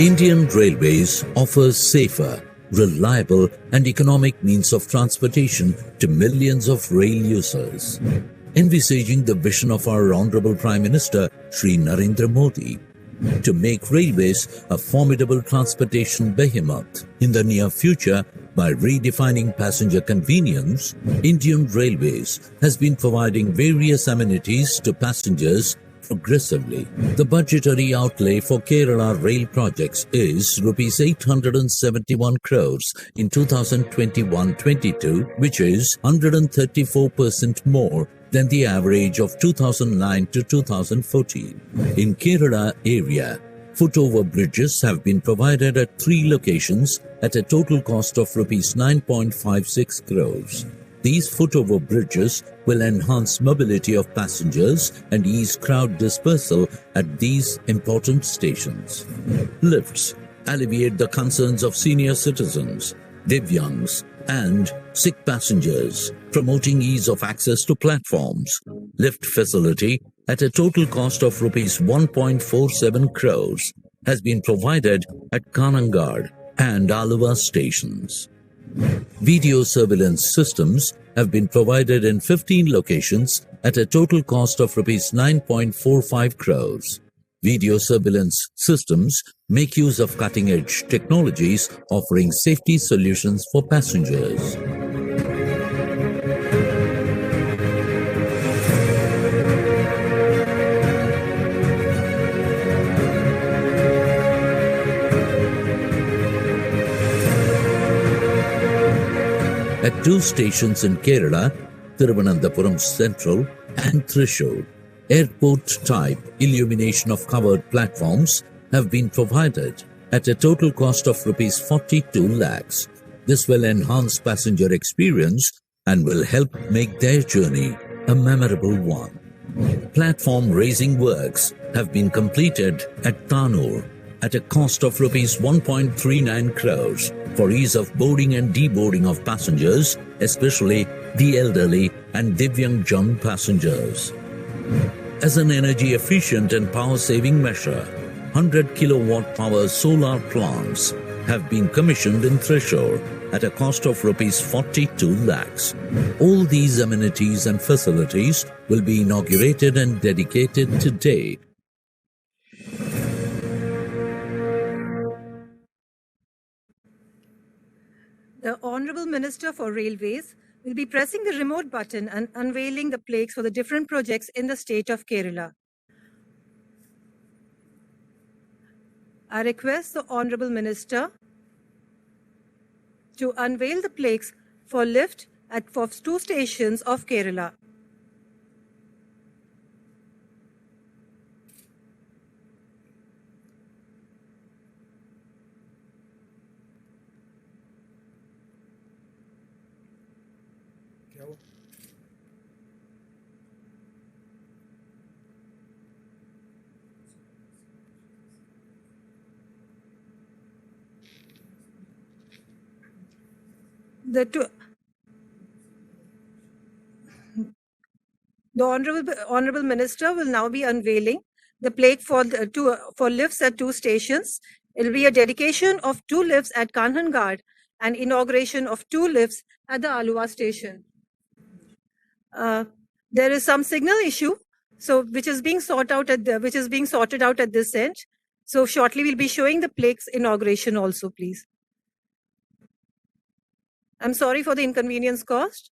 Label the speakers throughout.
Speaker 1: Indian Railways offers safer, reliable and economic means of transportation to millions of rail users. Envisaging the vision of our Honorable Prime Minister Shri Narendra Modi to make railways a formidable transportation behemoth in the near future by redefining passenger convenience, Indian Railways has been providing various amenities to passengers progressively. The budgetary outlay for Kerala rail projects is Rs 871 crores in 2021-22, which is 134% more than the average of 2009 to 2014. In Kerala area, footover bridges have been provided at 3 locations at a total cost of Rs 9.56 crores. These footover bridges will enhance mobility of passengers and ease crowd dispersal at these important stations. Lifts alleviate the concerns of senior citizens, Divyangs, and sick passengers, promoting ease of access to platforms. Lift facility at a total cost of Rs 1.47 crores has been provided at Kanangad and Aluva stations. Video surveillance systems have been provided in 15 locations at a total cost of Rs 9.45 crores. Video surveillance systems make use of cutting-edge technologies offering safety solutions for passengers. At 2 stations in Kerala, Thiruvananthapuram Central and Thrissur, airport-type illumination of covered platforms have been provided at a total cost of Rs 42 lakhs. This will enhance passenger experience and will help make their journey a memorable one. Platform raising works have been completed at Tanur at a cost of Rs 1.39 crores for ease of boarding and deboarding of passengers, especially the elderly and Divyangjan passengers. As an energy-efficient and power-saving measure, 100 kilowatt power solar plants have been commissioned in Thrissur at a cost of Rs 42 lakhs. All these amenities and facilities will be inaugurated and dedicated today.
Speaker 2: The Honourable Minister for Railways will be pressing the remote button and unveiling the plaques for the different projects in the state of Kerala. I request the Honourable Minister to unveil the plaques for lift for 2 stations of Kerala. The Honourable Minister will now be unveiling the plaque for lifts at 2 stations. It will be a dedication of 2 lifts at Kanhangad and inauguration of 2 lifts at the Aluva station. There is some signal issue, which is being sorted out at this end. So shortly we'll be showing the plaques inauguration also, please. I'm sorry for the inconvenience caused.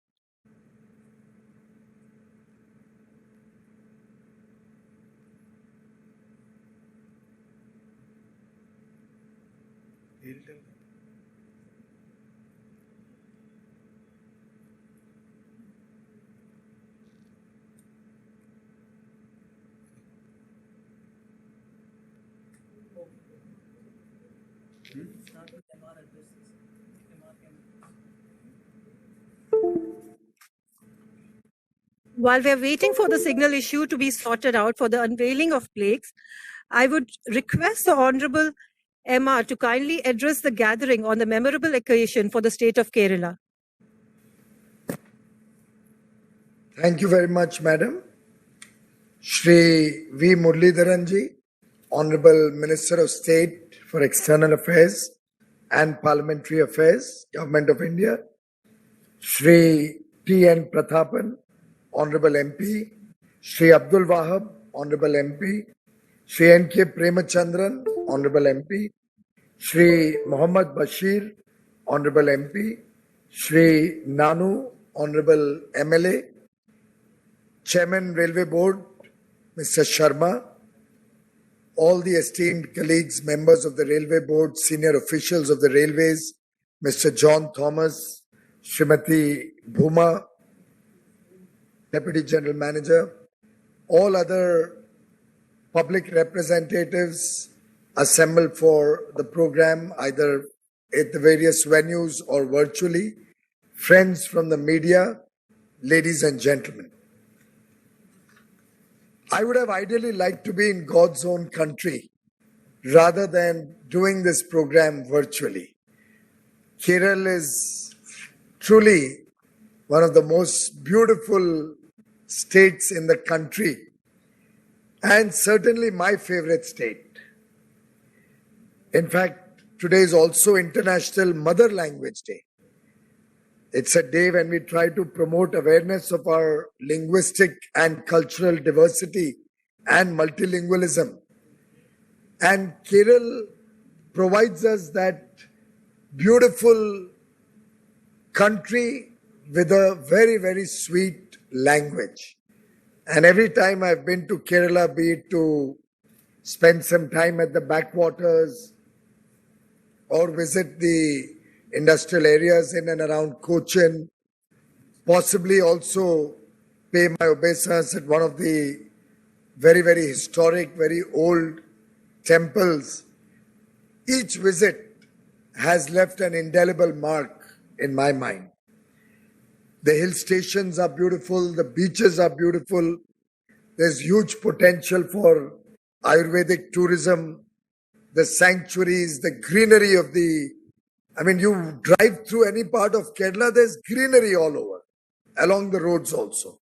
Speaker 2: While we are waiting for the signal issue to be sorted out for the unveiling of plaques, I would request the Honourable MR to kindly address the gathering on the memorable occasion for the state of Kerala.
Speaker 3: Thank you very much, Madam. Shri V. Muralidharan ji, Honorable Minister of State for External Affairs and Parliamentary Affairs, Government of India, Shri T.N. Prathapan, Honorable MP, Shri Abdul Wahab, Honorable MP, Shri N.K. Premachandran, Honorable MP, Shri Muhammad Bashir, Honorable MP, Shri Nanu, Honorable MLA, Chairman Railway Board, Mr. Sharma, all the esteemed colleagues, members of the Railway Board, senior officials of the railways, Mr. John Thomas, Srimati Bhuma, Deputy General Manager, all other public representatives assembled for the program, either at the various venues or virtually, friends from the media, ladies and gentlemen. I would have ideally liked to be in God's own country rather than doing this program virtually. Kerala is truly one of the most beautiful states in the country and certainly my favorite state. In fact, today is also International Mother Language Day. It's a day when we try to promote awareness of our linguistic and cultural diversity and multilingualism. And Kerala provides us that beautiful country with a very, very sweet language. And every time I've been to Kerala, be it to spend some time at the backwaters or visit the industrial areas in and around Cochin, possibly also pay my obeisance at one of the very, very historic, very old temples. Each visit has left an indelible mark in my mind. The hill stations are beautiful, the beaches are beautiful, there's huge potential for Ayurvedic tourism, the sanctuaries, the greenery of the you drive through any part of Kerala, there's greenery all over, along the roads also.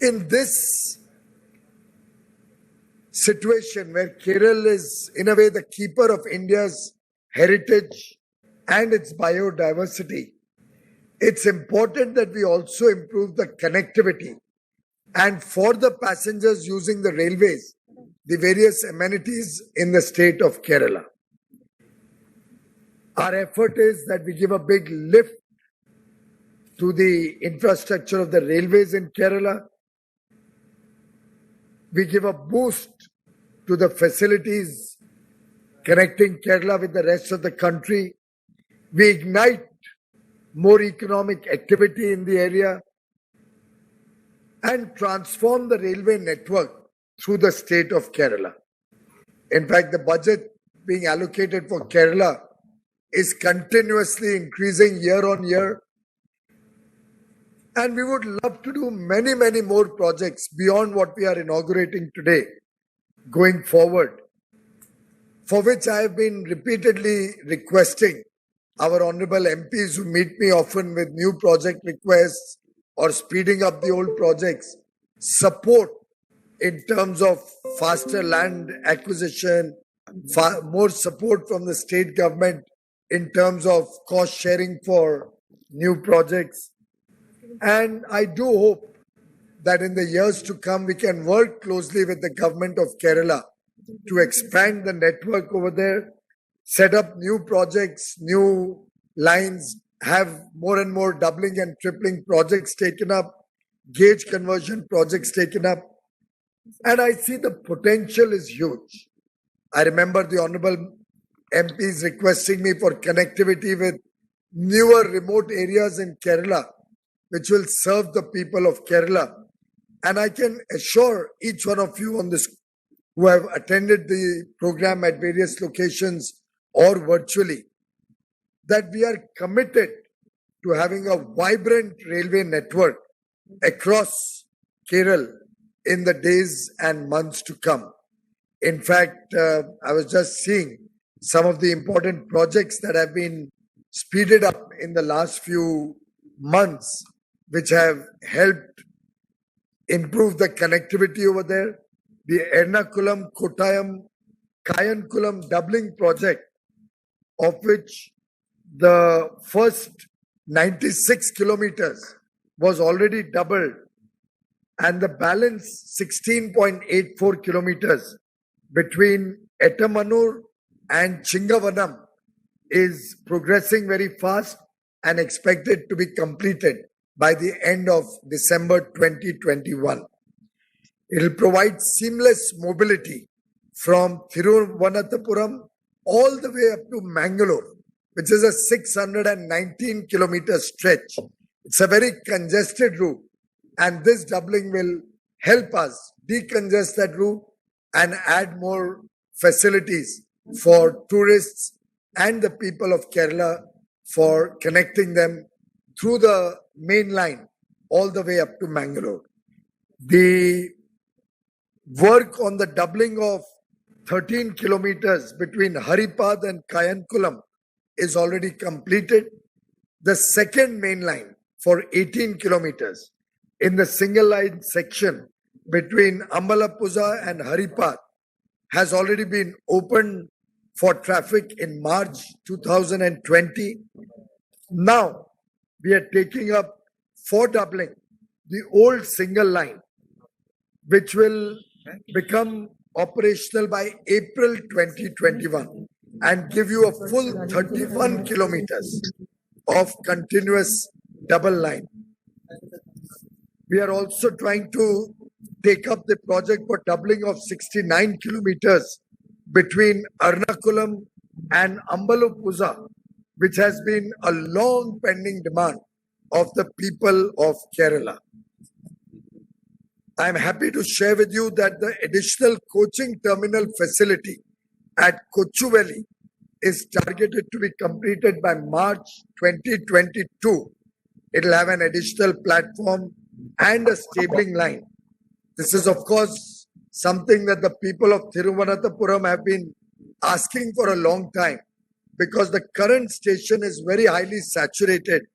Speaker 3: In this situation where Kerala is, in a way, the keeper of India's heritage and its biodiversity, it's important that we also improve the connectivity and for the passengers using the railways, the various amenities in the state of Kerala. Our effort is that we give a big lift to the infrastructure of the railways in Kerala. We give a boost to the facilities connecting Kerala with the rest of the country. We ignite more economic activity in the area and transform the railway network through the state of Kerala. In fact, the budget being allocated for Kerala is continuously increasing year on year. And we would love to do many, many more projects beyond what we are inaugurating today, going forward, for which I have been repeatedly requesting our honorable MPs who meet me often with new project requests or speeding up the old projects, support in terms of faster land acquisition, more support from the state government in terms of cost sharing for new projects. And I do hope that in the years to come, we can work closely with the government of Kerala to expand the network over there, set up new projects, new lines, have more and more doubling and tripling projects taken up, gauge conversion projects taken up. And I see the potential is huge. I remember the honorable MPs requesting me for connectivity with newer remote areas in Kerala, which will serve the people of Kerala. And I can assure each one of you on this who have attended the program at various locations or virtually, that we are committed to having a vibrant railway network across Kerala in the days and months to come. In fact, I was just seeing some of the important projects that have been speeded up in the last few months, which have helped improve the connectivity over there. the Ernakulam Kottayam Kayankulam doubling project, of which the first 96 kilometers was already doubled, and the balance 16.84 kilometers between Etamanur and Chingavanam is progressing very fast and expected to be completed by the end of December 2021. It will provide seamless mobility from Thiruvananthapuram all the way up to Mangalore, which is a 619 kilometer stretch. It's a very congested route, and this doubling will help us decongest that route and add more facilities for tourists and the people of Kerala for connecting them through the main line all the way up to Mangalore. The work on the doubling of 13 kilometers between Haripad and Kayankulam is already completed. The second main line for 18 kilometers in the single line section between Ambalapuza and Haripad has already been opened for traffic in March 2020. Now we are taking up for doubling the old single line, which will become operational by April 2021 and give you a full 31 kilometers of continuous double line. We are also trying to take up the project for doubling of 69 kilometers between Ernakulam and Ambalapuza, which has been a long pending demand of the people of Kerala. I am happy to share with you that the additional coaching terminal facility at Kochuveli is targeted to be completed by March 2022. It will have an additional platform and a stabling line. This is, of course, something that the people of Thiruvananthapuram have been asking for a long time, because the current station is very highly saturated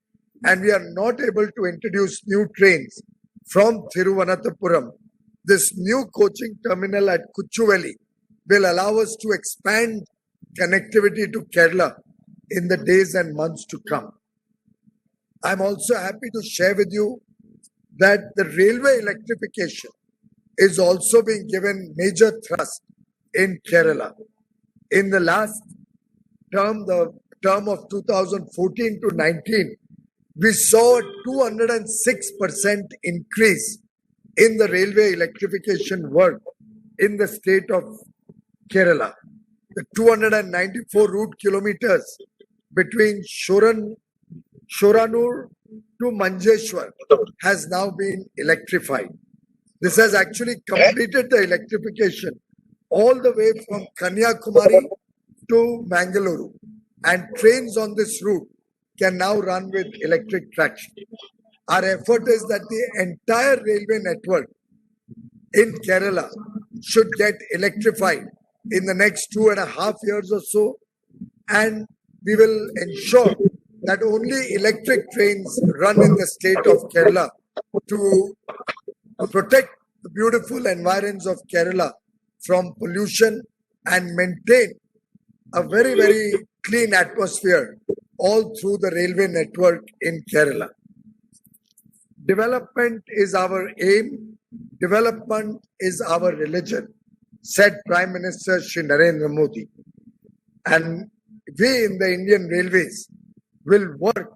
Speaker 3: and we are not able to introduce new trains from Thiruvananthapuram. This new coaching terminal at Kochuveli will allow us to expand connectivity to Kerala in the days and months to come. I'm also happy to share with you that the railway electrification is also being given major thrust in Kerala. In the last term, the term of 2014 to 19, we saw a 206% increase in the railway electrification work in the state of Kerala. The 294 route kilometers between Shoranur to Manjeshwar has now been electrified. This has actually completed the electrification all the way from Kanyakumari to Mangaluru, and trains on this route can now run with electric traction. Our effort is that the entire railway network in Kerala should get electrified in the next 2.5 years or so, and we will ensure that only electric trains run in the state of Kerala to protect the beautiful environs of Kerala from pollution and maintain a very, very clean atmosphere all through the railway network in Kerala. Development is our aim. Development is our religion, said Prime Minister Shri Narendra Modi. And we in the Indian Railways will work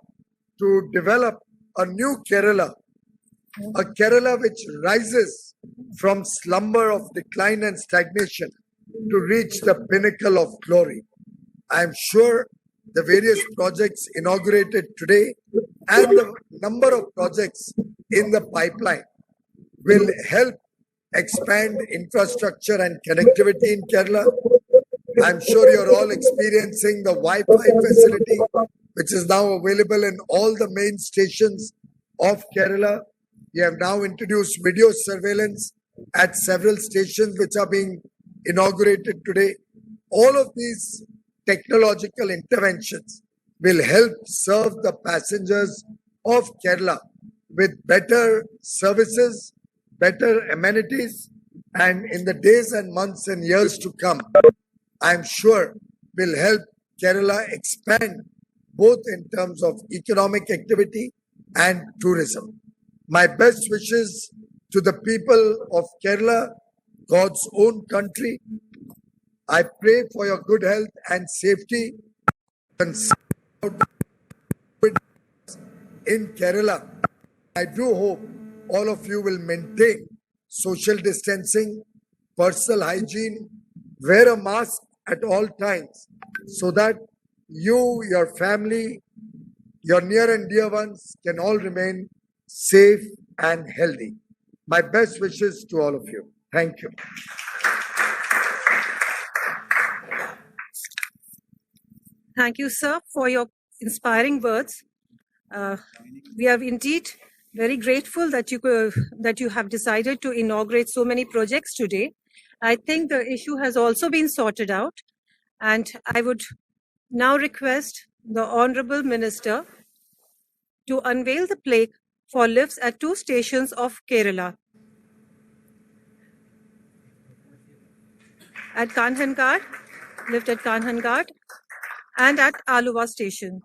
Speaker 3: to develop a new Kerala, a Kerala which rises from slumber of decline and stagnation to reach the pinnacle of glory. I am sure the various projects inaugurated today and the number of projects in the pipeline will help expand infrastructure and connectivity in Kerala. I'm sure you're all experiencing the Wi-Fi facility, which is now available in all the main stations of Kerala. We have now introduced video surveillance at several stations which are being inaugurated today. All of these technological interventions will help serve the passengers of Kerala with better services, better amenities, and in the days and months and years to come, I'm sure will help Kerala expand both in terms of economic activity and tourism. My best wishes to the people of Kerala, God's own country. I pray for your good health and safety in Kerala. I do hope all of you will maintain social distancing, personal hygiene, wear a mask at all times so that you, your family, your near and dear ones can all remain safe and healthy. My best wishes to all of you. Thank you.
Speaker 2: Thank you, sir, for your inspiring words. We are indeed very grateful that you have decided to inaugurate so many projects today. I think the issue has also been sorted out, and I would now request the Honorable Minister to unveil the plaque for lifts at 2 stations of Kerala. At Kanhangad, lift at Kanhangad, and at Aluva station.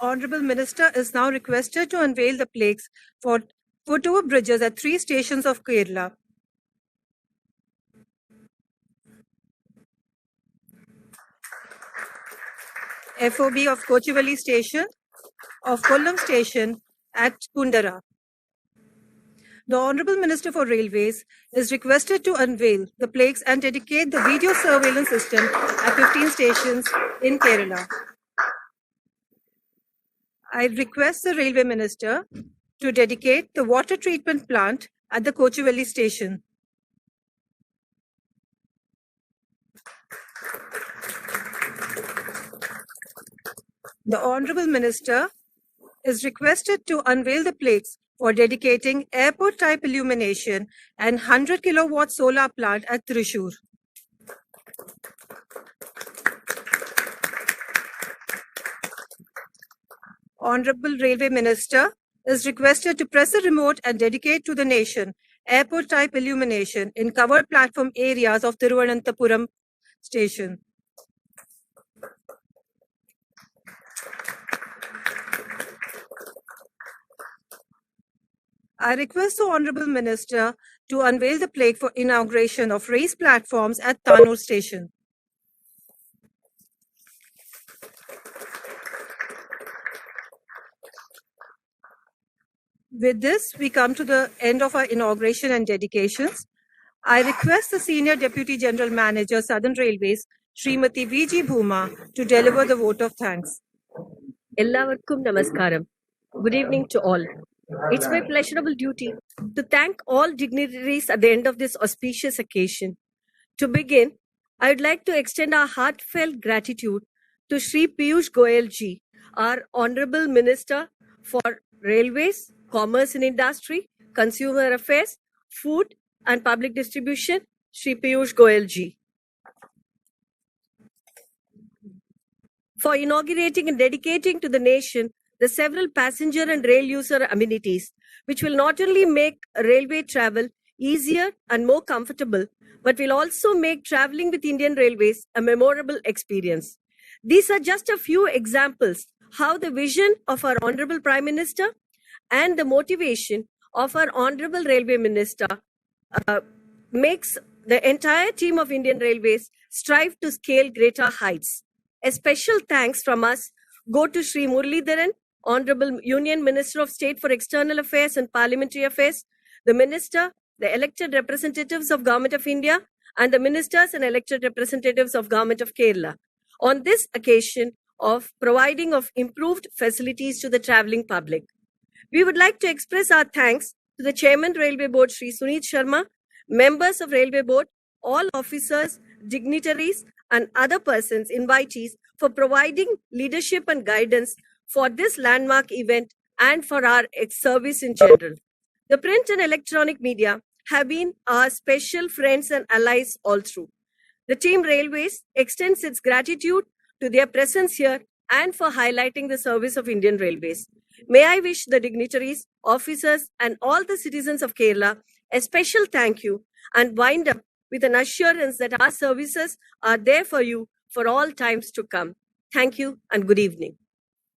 Speaker 2: Honorable Minister is now requested to unveil the plaques for foot-over bridges at 3 stations of Kerala. FOB of Kochuveli station, of Kollam station at Kundara. The Honorable Minister for Railways is requested to unveil the plaques and dedicate the video surveillance system at 15 stations in Kerala. I request the Railway Minister to dedicate the water treatment plant at the Kochuveli station. The Honorable Minister is requested to unveil the plaques for dedicating airport-type illumination and 100 kilowatt solar plant at Thrissur. Honorable Railway Minister is requested to press a remote and dedicate to the nation airport-type illumination in covered platform areas of Thiruvananthapuram station. I request the Honorable Minister to unveil the plaque for inauguration of raised platforms at Tanur station. With this, we come to the end of our inauguration and dedications. I request the Senior Deputy General Manager, Southern Railways, Srimati V.G. Bhuma, to deliver the vote of thanks.
Speaker 4: Ellavarkkum namaskaram. Good evening to all. It's my pleasurable duty to thank all dignitaries at the end of this auspicious occasion. To begin, I would like to extend our heartfelt gratitude to Shri Piyush Goyal ji, our Honorable Minister for Railways, Commerce and Industry, Consumer Affairs, Food and Public Distribution, Shri Piyush Goyal ji, for inaugurating and dedicating to the nation the several passenger and rail user amenities, which will not only make railway travel easier and more comfortable, but will also make traveling with Indian Railways a memorable experience. These are just a few examples how the vision of our Honorable Prime Minister and the motivation of our Honorable Railway Minister makes the entire team of Indian Railways strive to scale greater heights. A special thanks from us go to Shri Muralidharan, Honorable Union Minister of State for External Affairs and Parliamentary Affairs, the Minister, the elected representatives of Government of India, and the Ministers and elected representatives of Government of Kerala on this occasion of providing of improved facilities to the travelling public. We would like to express our thanks to the Chairman Railway Board, Shri Suneet Sharma, members of Railway Board, all officers, dignitaries, and other persons, invitees, for providing leadership and guidance for this landmark event and for our service in general. The print and electronic media have been our special friends and allies all through. The Team Railways extends its gratitude to their presence here and for highlighting the service of Indian Railways. May I wish the dignitaries, officers, and all the citizens of Kerala a special thank you and wind up with an assurance that our services are there for you for all times to come. Thank you and good evening.